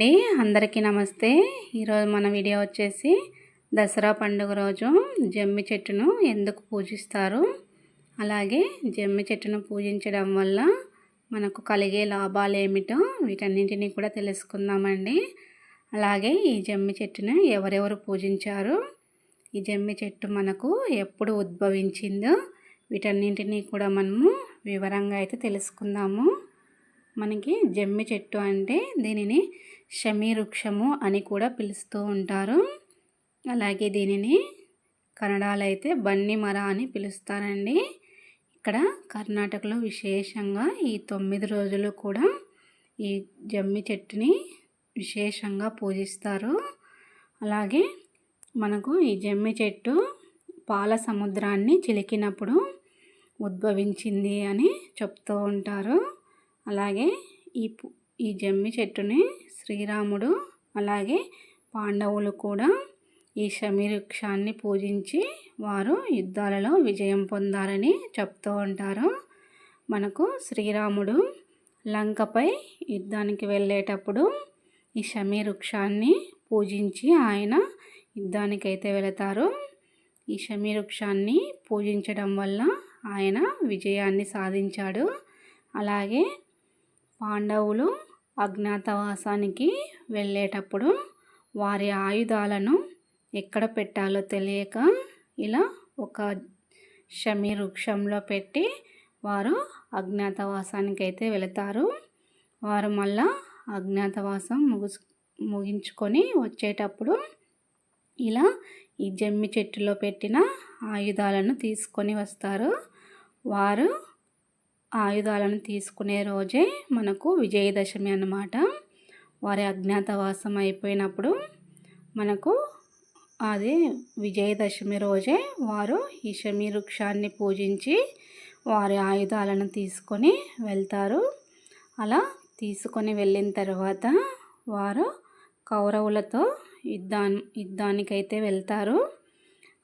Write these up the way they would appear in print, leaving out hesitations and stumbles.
అందరికీ నమస్తే. ఈరోజు మన వీడియో వచ్చేసి దసరా పండుగ రోజు జమ్మి చెట్టును ఎందుకు పూజిస్తారు, అలాగే జమ్మి చెట్టును పూజించడం వల్ల మనకు కలిగే లాభాలు ఏమిటో వీటన్నింటినీ కూడా తెలుసుకుందామండి. అలాగే ఈ జమ్మి చెట్టును ఎవరెవరు పూజించారు, ఈ జమ్మి చెట్టు మనకు ఎప్పుడు ఉద్భవించిందో వీటన్నింటినీ కూడా మనము వివరంగా అయితే తెలుసుకుందాము. మనకి జమ్మి చెట్టు అంటే దీనిని షమీ వృక్షము అని కూడా పిలుస్తూ ఉంటారు. అలాగే దీనిని కన్నడలో అయితే బన్ని మర అని పిలుస్తారండి. ఇక్కడ కర్ణాటకలో విశేషంగా ఈ 9 రోజులు కూడా ఈ జమ్మి చెట్టుని విశేషంగా పూజిస్తారు. అలాగే మనకు ఈ జమ్మి చెట్టు పాల సముద్రాన్ని చిలికినప్పుడు ఉద్భవించింది అని చెప్తూ ఉంటారు. అలాగే ఈ జమ్మి చెట్టుని శ్రీరాముడు అలాగే పాండవులు కూడా ఈ షమీ వృక్షాన్ని పూజించి వారు యుద్ధాలలో విజయం పొందారని చెప్తూ ఉంటారు. మనకు శ్రీరాముడు లంకపై యుద్ధానికి వెళ్ళేటప్పుడు ఈ షమీ వృక్షాన్ని పూజించి ఆయన యుద్ధానికైతే వెళతారు. ఈ షమీ వృక్షాన్ని పూజించడం వల్ల ఆయన విజయాన్ని సాధించాడు. అలాగే పాండవులు అజ్ఞాతవాసానికి వెళ్ళేటప్పుడు వారి ఆయుధాలను ఎక్కడ పెట్టాలో తెలియక ఇలా ఒక షమీ వృక్షంలో పెట్టి వారు అజ్ఞాతవాసానికి అయితే వెళతారు. వారు మళ్ళా అజ్ఞాతవాసం ముగించుకొని వచ్చేటప్పుడు ఇలా ఈ జమ్మి చెట్టులో పెట్టిన ఆయుధాలను తీసుకొని వస్తారు. వారు ఆయుధాలను తీసుకునే రోజే మనకు విజయదశమి అన్నమాట. వారి అజ్ఞాతవాసం అయిపోయినప్పుడు మనకు అదే విజయదశమి రోజే వారు ఈ షమీ వృక్షాన్ని పూజించి వారి ఆయుధాలను తీసుకొని వెళ్తారు. అలా తీసుకొని వెళ్ళిన తర్వాత వారు కౌరవులతో యుద్ధానికైతే వెళ్తారు.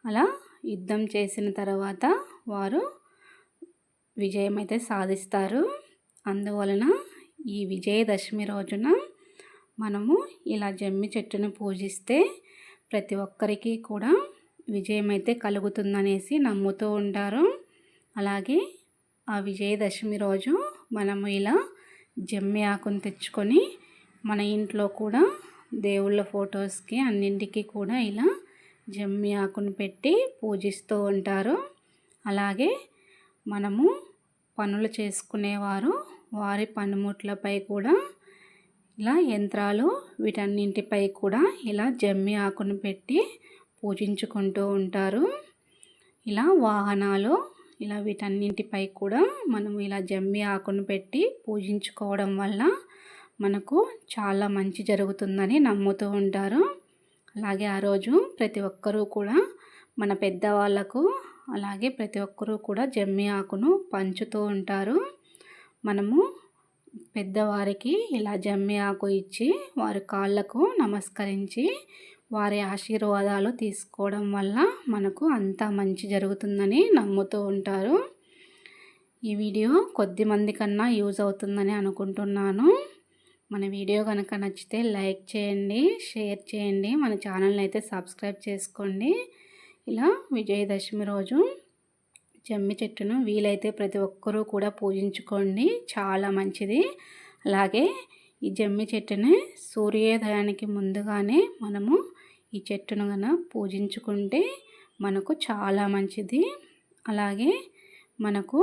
అలా యుద్ధం చేసిన తర్వాత వారు విజయం అయితే సాధిస్తారు. అందువలన ఈ విజయదశమి రోజున మనము ఇలా జమ్మి చెట్టును పూజిస్తే ప్రతి ఒక్కరికి కూడా విజయం అయితే కలుగుతుందనేసి నమ్ముతూ ఉంటారు. అలాగే ఆ విజయదశమి రోజు మనము ఇలా జమ్మి ఆకును తెచ్చుకొని మన ఇంట్లో కూడా దేవుళ్ళ ఫొటోస్కి అన్నింటికి కూడా ఇలా జమ్మి ఆకును పెట్టి పూజిస్తూ ఉంటారు. అలాగే మనము పనులు చేసుకునేవారు వారి పనిముట్లపై కూడా ఇలా యంత్రాలు వీటన్నింటిపై కూడా ఇలా జమ్మి ఆకును పెట్టి పూజించుకుంటూ ఉంటారు. ఇలా వాహనాలు ఇలా వీటన్నింటిపై కూడా మనం ఇలా జమ్మి ఆకును పెట్టి పూజించుకోవడం వల్ల మనకు చాలా మంచి జరుగుతుందని నమ్ముతూ ఉంటారు. అలాగే ఆ రోజు ప్రతి ఒక్కరూ కూడా మన పెద్దవాళ్ళకు అలాగే ప్రతి ఒక్కరూ కూడా జమ్మి ఆకును పంచుతూ ఉంటారు. మనము పెద్దవారికి ఇలా జమ్మి ఆకు ఇచ్చి వారి కాళ్ళకు నమస్కరించి వారి ఆశీర్వాదాలు తీసుకోవడం వల్ల మనకు అంతా మంచి జరుగుతుందని నమ్ముతూ ఉంటారు. ఈ వీడియో కొద్ది మంది కన్నా యూజ్ అవుతుందని అనుకుంటున్నాను. మన వీడియో కనుక నచ్చితే లైక్ చేయండి, షేర్ చేయండి, మన ఛానల్ని అయితే సబ్స్క్రైబ్ చేసుకోండి. ఇలా విజయదశమి రోజు జమ్మి చెట్టును వీలైతే ప్రతి ఒక్కరూ కూడా పూజించుకోండి, చాలా మంచిది. అలాగే ఈ జమ్మి చెట్టుని సూర్యోదయానికి ముందుగానే మనము ఈ చెట్టును కనుక పూజించుకుంటే మనకు చాలా మంచిది. అలాగే మనకు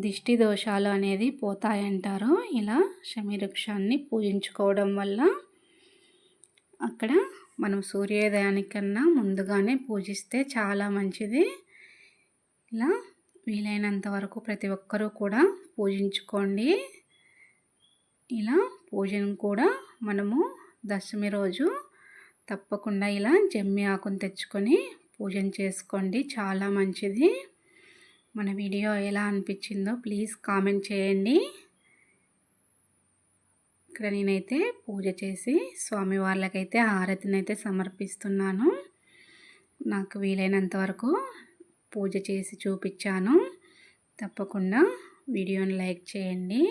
దిష్టి దోషాలు అనేది పోతాయంటారు ఇలా షమీ వృక్షాన్ని పూజించుకోవడం వల్ల. అక్కడ మనం సూర్యోదయానికన్నా ముందుగానే పూజిస్తే చాలా మంచిది. ఇలా వీలైనంత వరకు ప్రతి ఒక్కరూ కూడా పూజించుకోండి. ఇలా పూజను కూడా మనము దశమి రోజు తప్పకుండా ఇలా జమ్మి ఆకును తెచ్చుకొని పూజను చేసుకోండి, చాలా మంచిది. మన వీడియో ఎలా అనిపించిందో ప్లీజ్ కామెంట్ చేయండి. ఇక్కడ నేనైతే పూజ చేసి స్వామి వాళ్ళకైతే హారతిని అయితే సమర్పిస్తున్నాను. నాకు వీలైనంత వరకు పూజ చేసి చూపించాను. తప్పకుండా వీడియోని లైక్ చేయండి.